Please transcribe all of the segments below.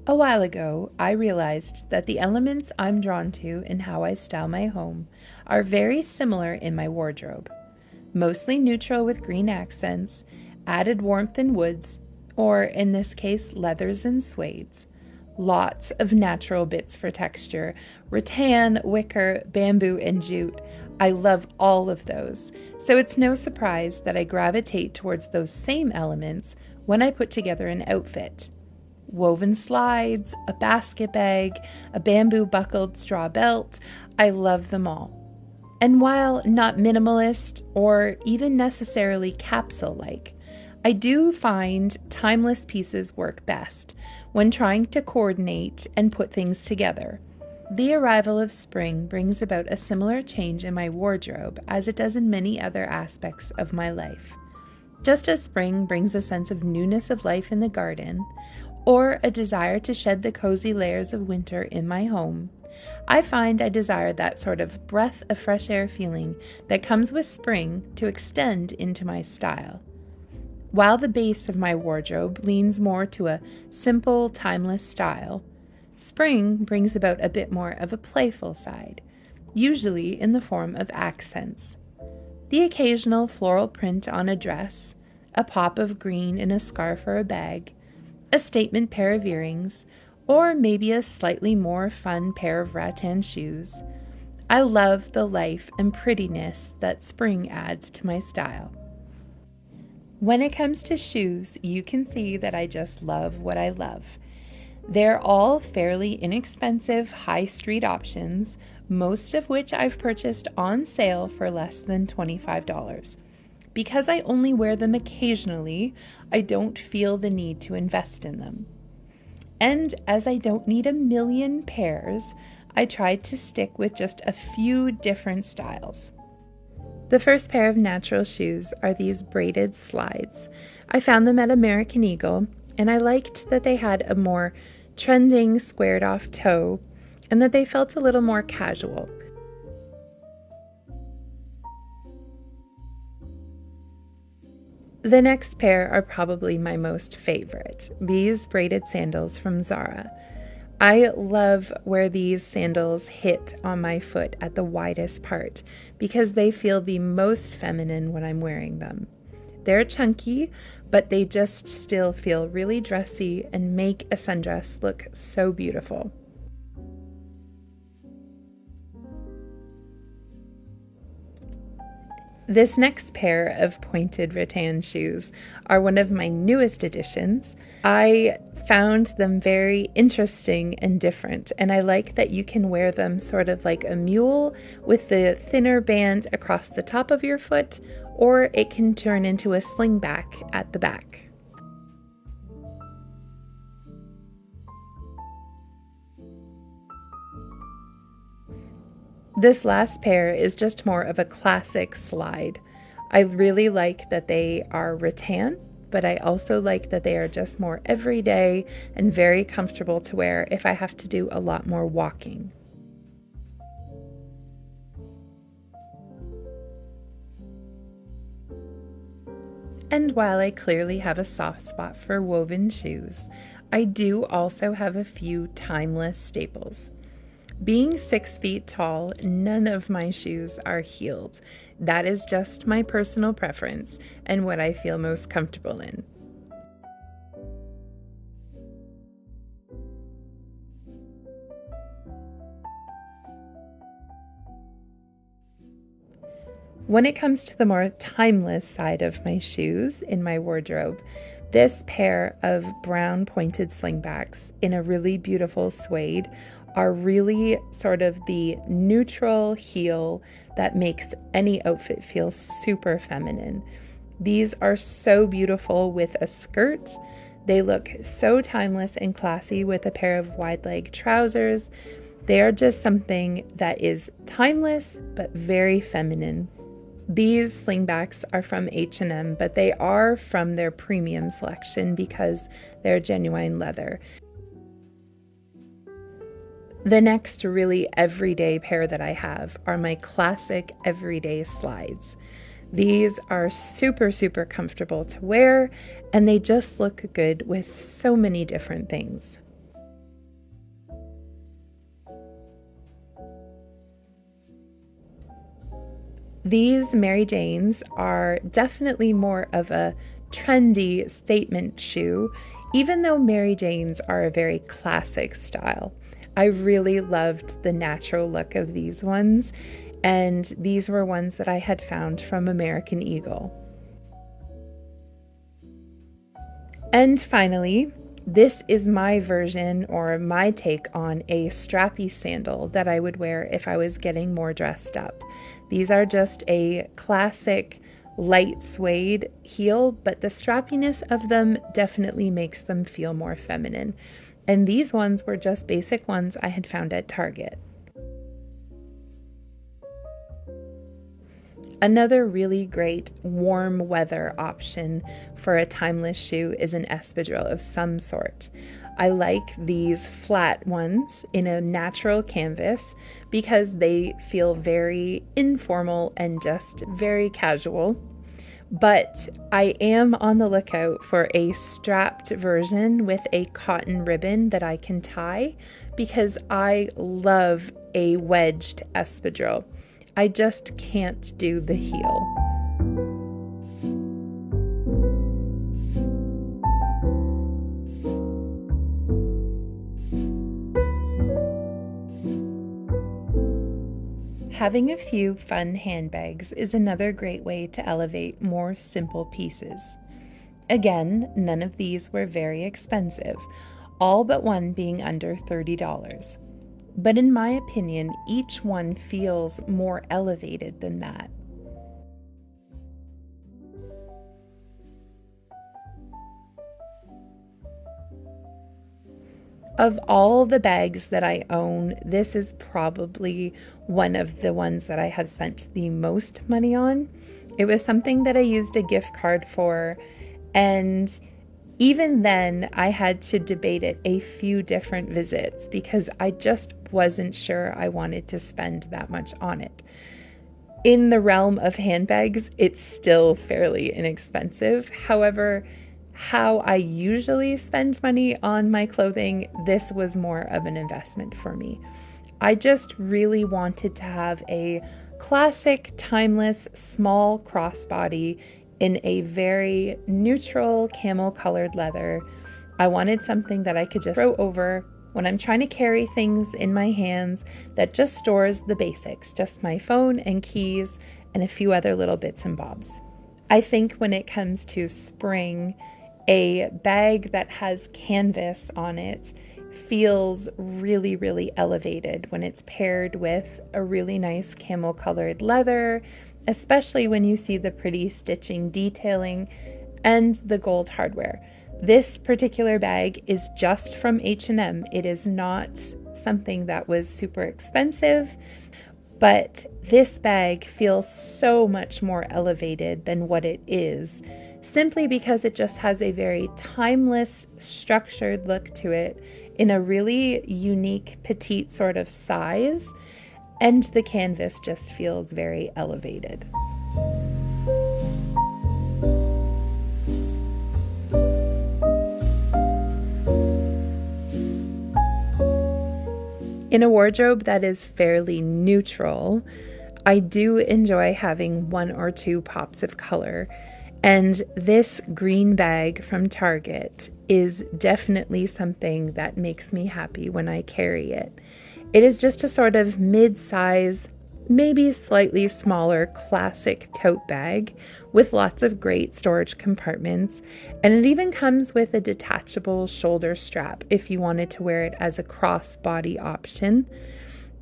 A while ago, I realized that the elements I'm drawn to in how I style my home are very similar in my wardrobe. Mostly neutral with green accents, added warmth in woods, or in this case, leathers and suedes. Lots of natural bits for texture, rattan, wicker, bamboo, and jute. I love all of those, so it's no surprise that I gravitate towards those same elements when I put together an outfit. Woven slides, a basket bag, a bamboo buckled straw belt. I love them all. And while not minimalist or even necessarily capsule-like, I do find timeless pieces work best when trying to coordinate and put things together. The arrival of spring brings about a similar change in my wardrobe as it does in many other aspects of my life. Just as spring brings a sense of newness of life in the garden, or a desire to shed the cozy layers of winter in my home, I find I desire that sort of breath of fresh air feeling that comes with spring to extend into my style. While the base of my wardrobe leans more to a simple, timeless style, spring brings about a bit more of a playful side, usually in the form of accents. The occasional floral print on a dress, a pop of green in a scarf or a bag, a statement pair of earrings, or maybe a slightly more fun pair of rattan shoes. I love the life and prettiness that spring adds to my style. When it comes to shoes, you can see that I just love what I love. They're all fairly inexpensive high street options, most of which I've purchased on sale for less than $25. Because I only wear them occasionally, I don't feel the need to invest in them. And as I don't need a million pairs, I tried to stick with just a few different styles. The first pair of natural shoes are these braided slides. I found them at American Eagle, and I liked that they had a more trending squared off toe and that they felt a little more casual. The next pair are probably my most favorite, these braided sandals from Zara. I love where these sandals hit on my foot at the widest part because they feel the most feminine when I'm wearing them. They're chunky, but they just still feel really dressy and make a sundress look so beautiful. This next pair of pointed rattan shoes are one of my newest additions. I found them very interesting and different, and I like that you can wear them sort of like a mule with the thinner band across the top of your foot, or it can turn into a slingback at the back. This last pair is just more of a classic slide. I really like that they are rattan, but I also like that they are just more everyday and very comfortable to wear if I have to do a lot more walking. And while I clearly have a soft spot for woven shoes, I do also have a few timeless staples. Being 6 feet tall, none of my shoes are heeled. That is just my personal preference and what I feel most comfortable in. When it comes to the more timeless side of my shoes in my wardrobe, this pair of brown pointed slingbacks in a really beautiful suede are really sort of the neutral heel that makes any outfit feel super feminine. These are so beautiful with a skirt. They look so timeless and classy with a pair of wide leg trousers. They are just something that is timeless but very feminine. These slingbacks are from H&M, but they are from their premium selection because they're genuine leather. The next really everyday pair that I have are my classic everyday slides. These are super, super comfortable to wear, and they just look good with so many different things. These Mary Janes are definitely more of a trendy statement shoe, even though Mary Janes are a very classic style. I really loved the natural look of these ones, and these were ones that I had found from American Eagle. And finally, this is my version or my take on a strappy sandal that I would wear if I was getting more dressed up. These are just a classic light suede heel, but the strappiness of them definitely makes them feel more feminine. And these ones were just basic ones I had found at Target. Another really great warm weather option for a timeless shoe is an espadrille of some sort. I like these flat ones in a natural canvas because they feel very informal and just very casual. But I am on the lookout for a strapped version with a cotton ribbon that I can tie because I love a wedged espadrille. I just can't do the heel. Having a few fun handbags is another great way to elevate more simple pieces. Again, none of these were very expensive, all but one being under $30. But in my opinion, each one feels more elevated than that. Of all the bags that I own, this is probably one of the ones that I have spent the most money on. It was something that I used a gift card for, and even then I had to debate it a few different visits because I just wasn't sure I wanted to spend that much on it. In the realm of handbags, it's still fairly inexpensive. However, how I usually spend money on my clothing, this was more of an investment for me. I just really wanted to have a classic, timeless, small crossbody in a very neutral camel-colored leather. I wanted something that I could just throw over when I'm trying to carry things in my hands that just stores the basics, just my phone and keys and a few other little bits and bobs. I think when it comes to spring, a bag that has canvas on it feels really, really elevated when it's paired with a really nice camel-colored leather, especially when you see the pretty stitching detailing and the gold hardware. This particular bag is just from H&M. It is not something that was super expensive, but this bag feels so much more elevated than what it is, simply because it just has a very timeless, structured look to it in a really unique, petite sort of size, and the canvas just feels very elevated. In a wardrobe that is fairly neutral, I do enjoy having one or two pops of color. And this green bag from Target is definitely something that makes me happy when I carry it. It is just a sort of mid-size, maybe slightly smaller classic tote bag with lots of great storage compartments. And it even comes with a detachable shoulder strap if you wanted to wear it as a crossbody option.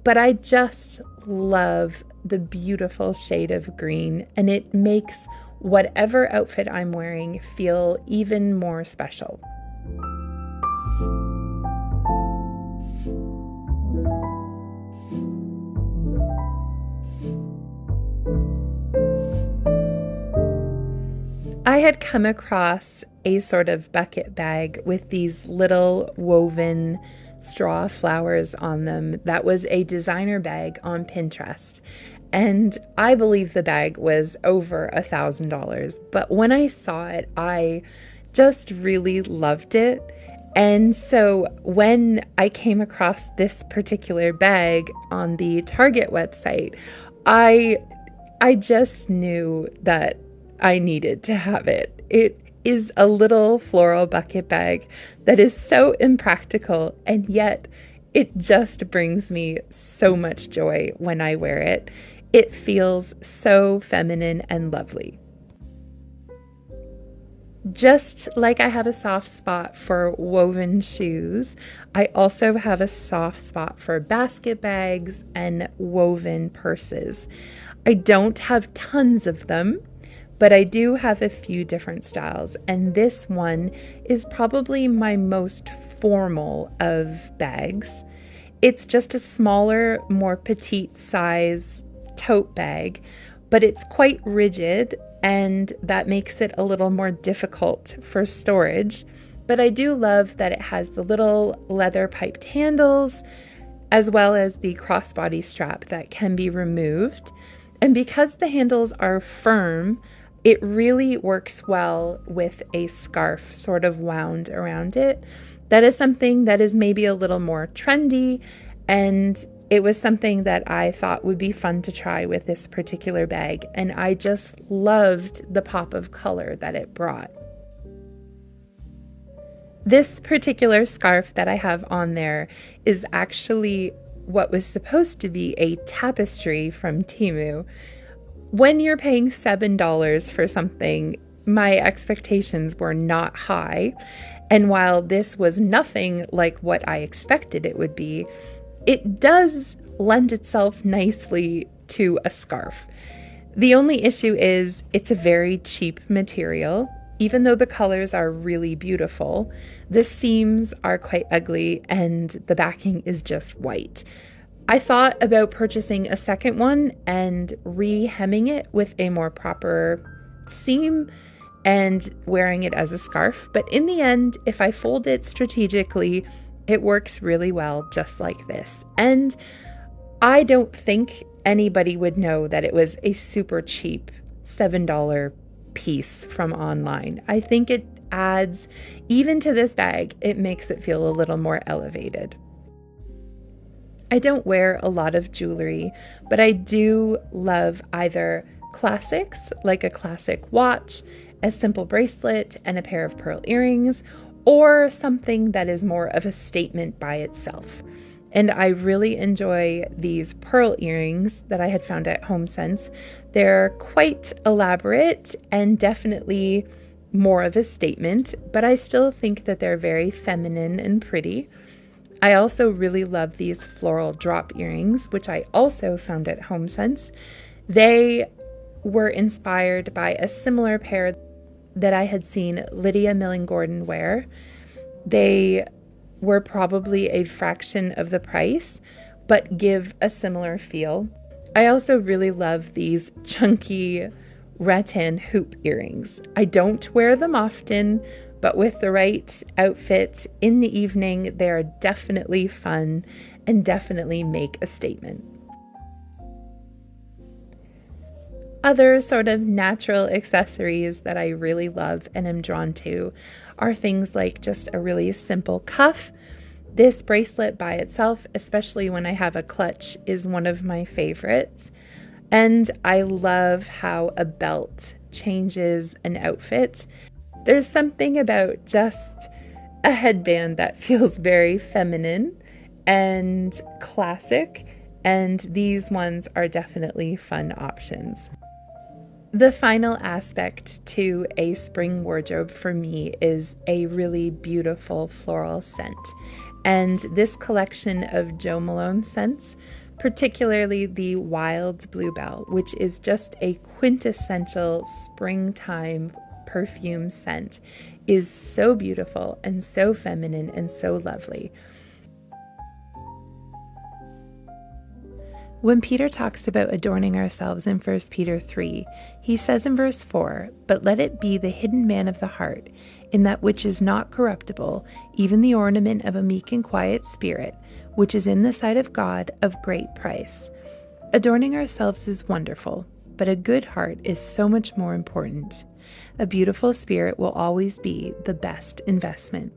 But I just love the beautiful shade of green, and it makes whatever outfit I'm wearing feel even more special. I had come across a sort of bucket bag with these little woven straw flowers on them that was a designer bag on Pinterest. And I believe the bag was over $1,000. But when I saw it, I just really loved it. And so when I came across this particular bag on the Target website, I I just knew that I needed to have it. It is a little floral bucket bag that is so impractical, and yet it just brings me so much joy when I wear it. It feels so feminine and lovely. Just like I have a soft spot for woven shoes, I also have a soft spot for basket bags and woven purses. I don't have tons of them, but I do have a few different styles, and this one is probably my most formal of bags. It's just a smaller, more petite size tote bag, but it's quite rigid, and that makes it a little more difficult for storage. But I do love that it has the little leather piped handles, as well as the crossbody strap that can be removed. And because the handles are firm, it really works well with a scarf sort of wound around it. That is something that is maybe a little more trendy, and it was something that I thought would be fun to try with this particular bag, and I just loved the pop of color that it brought. This particular scarf that I have on there is actually what was supposed to be a tapestry from Temu. When you're paying $7 for something, my expectations were not high, and while this was nothing like what I expected it would be, it does lend itself nicely to a scarf. The only issue is it's a very cheap material. Even though the colors are really beautiful, the seams are quite ugly and the backing is just white. I thought about purchasing a second one and re-hemming it with a more proper seam and wearing it as a scarf, but in the end, if I fold it strategically, it works really well just like this. And I don't think anybody would know that it was a super cheap $7 piece from online. I think it adds, even to this bag, it makes it feel a little more elevated. I don't wear a lot of jewelry, but I do love either classics, like a classic watch, a simple bracelet, and a pair of pearl earrings, or something that is more of a statement by itself. And I really enjoy these pearl earrings that I had found at HomeSense. They're quite elaborate and definitely more of a statement, but I still think that they're very feminine and pretty. I also really love these floral drop earrings, which I also found at HomeSense. They were inspired by a similar pair that I had seen Lydia Milling-Gordon wear. They were probably a fraction of the price, but give a similar feel. I also really love these chunky rattan hoop earrings. I don't wear them often, but with the right outfit in the evening, they are definitely fun and definitely make a statement. Other sort of natural accessories that I really love and am drawn to are things like just a really simple cuff. This bracelet by itself, especially when I have a clutch, is one of my favorites. And I love how a belt changes an outfit. There's something about just a headband that feels very feminine and classic, and these ones are definitely fun options. The final aspect to a spring wardrobe for me is a really beautiful floral scent. And this collection of Jo Malone scents, particularly the Wild Bluebell, which is just a quintessential springtime perfume scent, is so beautiful and so feminine and so lovely. When Peter talks about adorning ourselves in 1 Peter 3, he says in verse 4, "But let it be the hidden man of the heart, in that which is not corruptible, even the ornament of a meek and quiet spirit, which is in the sight of God of great price." Adorning ourselves is wonderful, but a good heart is so much more important. A beautiful spirit will always be the best investment.